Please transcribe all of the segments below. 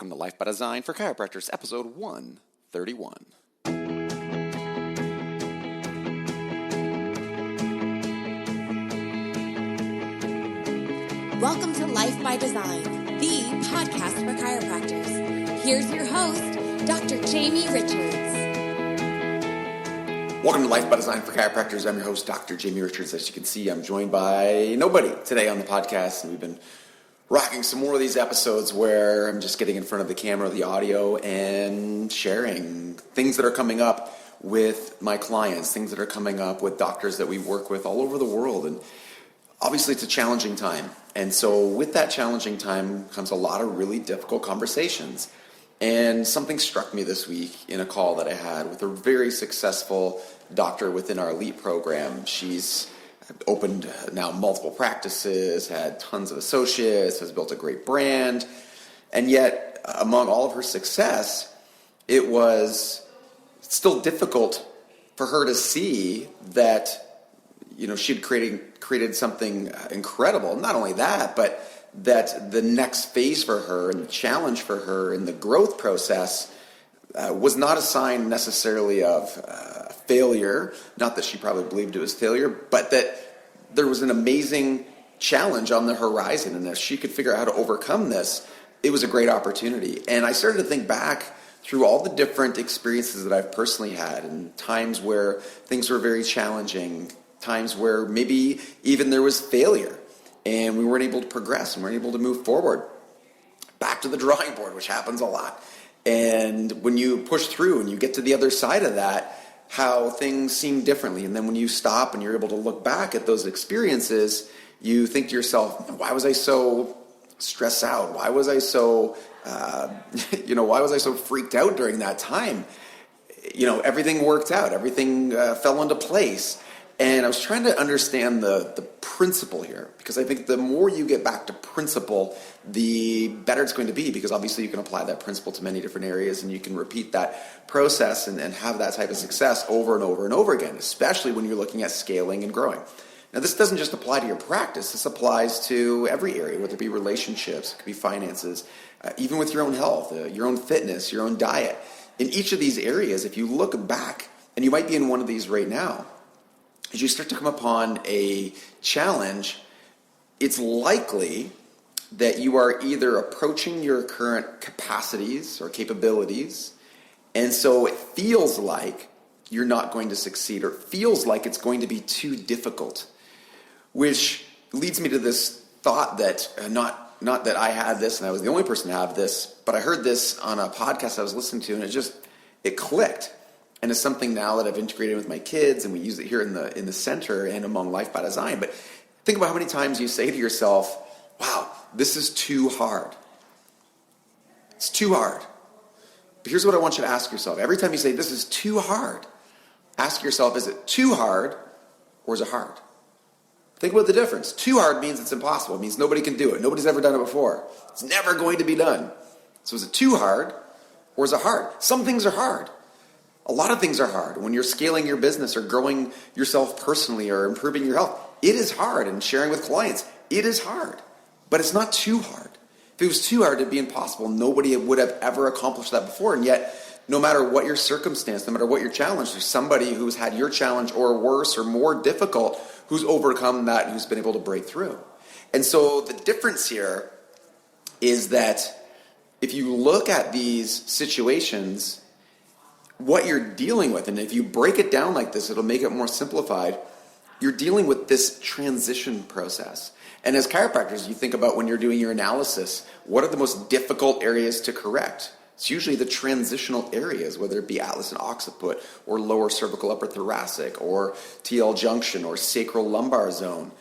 Welcome to Life by Design for Chiropractors, episode 131. Welcome to Life by Design, the podcast for chiropractors. Here's your host, Dr. Jamie Richards. Welcome to Life by Design for Chiropractors. I'm your host, Dr. Jamie Richards. As you can see, I'm joined by nobody today on the podcast, and we've been rocking some more of these episodes where I'm just getting in front of the camera, the audio, and sharing things that are coming up with my clients, things that are coming up with doctors that we work with all over the world. And obviously, it's a challenging time. And so with that challenging time comes a lot of really difficult conversations. And something struck me this week in a call that I had with a very successful doctor within our elite program. She's opened now multiple practices, had tons of associates, has built a great brand. And yet, among all of her success, it was still difficult for her to see that, she'd created something incredible. Not only that, but that the next phase for her and the challenge for her in the growth process was not a sign necessarily of failure. Not that she probably believed it was failure, but that there was an amazing challenge on the horizon. And if she could figure out how to overcome this, it was a great opportunity. And I started to think back through all the different experiences that I've personally had, and times where things were very challenging, times where maybe even there was failure and we weren't able to progress and weren't able to move forward. Back to the drawing board, which happens a lot. And when you push through and you get to the other side of that, how things seem differently. And then when you stop and you're able to look back at those experiences, you think to yourself, why was I so stressed out? Why was I so, why was I so freaked out during that time? Everything worked out. Everything fell into place. And I was trying to understand the principle here, because I think the more you get back to principle, the better it's going to be, because obviously you can apply that principle to many different areas and you can repeat that process and have that type of success over and over and over again, especially when you're looking at scaling and growing. Now, this doesn't just apply to your practice. This applies to every area, whether it be relationships, it could be finances, even with your own health, your own fitness, your own diet. In each of these areas, if you look back, and you might be in one of these right now, as you start to come upon a challenge, it's likely that you are either approaching your current capacities or capabilities, and so it feels like you're not going to succeed, or it feels like it's going to be too difficult, which leads me to this thought that, not that I had this and I was the only person to have this, but I heard this on a podcast I was listening to, and it clicked. And it's something now that I've integrated with my kids, and we use it here in the center and among Life by Design. But think about how many times you say to yourself, wow, this is too hard. It's too hard. But here's what I want you to ask yourself. Every time you say this is too hard, ask yourself, is it too hard or is it hard? Think about the difference. Too hard means it's impossible. It means nobody can do it. Nobody's ever done it before. It's never going to be done. So is it too hard or is it hard? Some things are hard. A lot of things are hard. When you're scaling your business or growing yourself personally or improving your health, it is hard. And sharing with clients, it is hard. But it's not too hard. If it was too hard, it'd be impossible. Nobody would have ever accomplished that before. And yet, no matter what your circumstance, no matter what your challenge, there's somebody who's had your challenge or worse or more difficult who's overcome that and who's been able to break through. And so the difference here is that if you look at these situations, what you're dealing with, and if you break it down like this, it'll make it more simplified. You're dealing with this transition process. And as chiropractors, you think about when you're doing your analysis, what are the most difficult areas to correct? It's usually the transitional areas, whether it be atlas and occiput, or lower cervical upper thoracic, or TL junction, or sacral lumbar zone.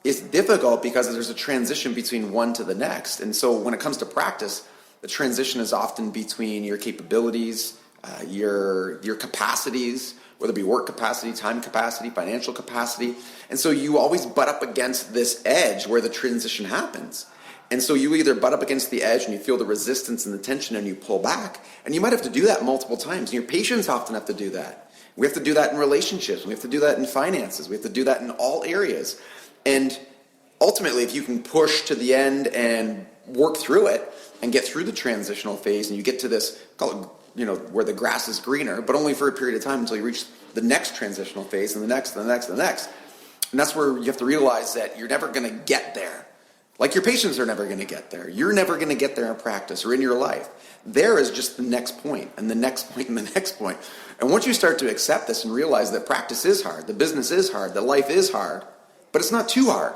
It's difficult because there's a transition between one to the next. And so when it comes to practice, the transition is often between your capabilities, your capacities, whether it be work capacity, time capacity, financial capacity. And so you always butt up against this edge where the transition happens. And so you either butt up against the edge and you feel the resistance and the tension and you pull back. And you might have to do that multiple times. And your patients often have to do that. We have to do that in relationships. We have to do that in finances. We have to do that in all areas. And ultimately, if you can push to the end and work through it and get through the transitional phase, and you get to this, call it, where the grass is greener, but only for a period of time until you reach the next transitional phase and the next, and the next, and the next. And that's where you have to realize that you're never going to get there. Like your patients are never going to get there. You're never going to get there in practice or in your life. There is just the next point and the next point and the next point. And once you start to accept this and realize that practice is hard, the business is hard, that life is hard, but it's not too hard.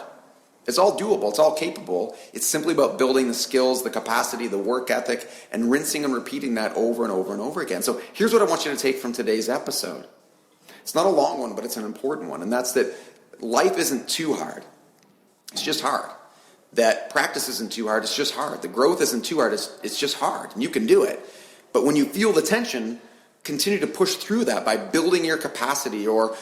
It's all doable. It's all capable. It's simply about building the skills, the capacity, the work ethic, and rinsing and repeating that over and over and over again. So here's what I want you to take from today's episode. It's not a long one, but it's an important one. And that's that life isn't too hard. It's just hard. That practice isn't too hard. It's just hard. The growth isn't too hard. It's just hard. And you can do it. But when you feel the tension, continue to push through that by building your capacity, or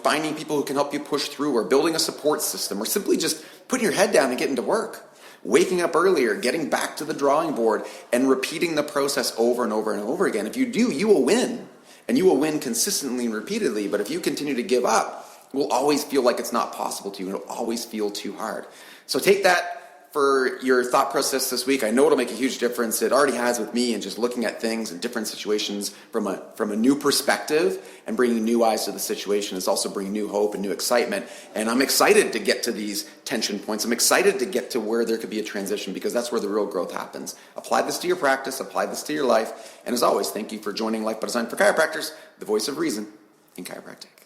finding people who can help you push through, or building a support system, or simply just putting your head down and getting to work. Waking up earlier, getting back to the drawing board, and repeating the process over and over and over again. If you do, you will win. And you will win consistently and repeatedly. But if you continue to give up, it will always feel like it's not possible to you. It'll always feel too hard. So take that for your thought process this week. I know it'll make a huge difference. It already has with me, and just looking at things and different situations from a new perspective and bringing new eyes to the situation is also bringing new hope and new excitement. And I'm excited to get to these tension points. I'm excited to get to where there could be a transition, because that's where the real growth happens. Apply this to your practice. Apply this to your life. And as always, thank you for joining Life by Design for Chiropractors, the voice of reason in chiropractic.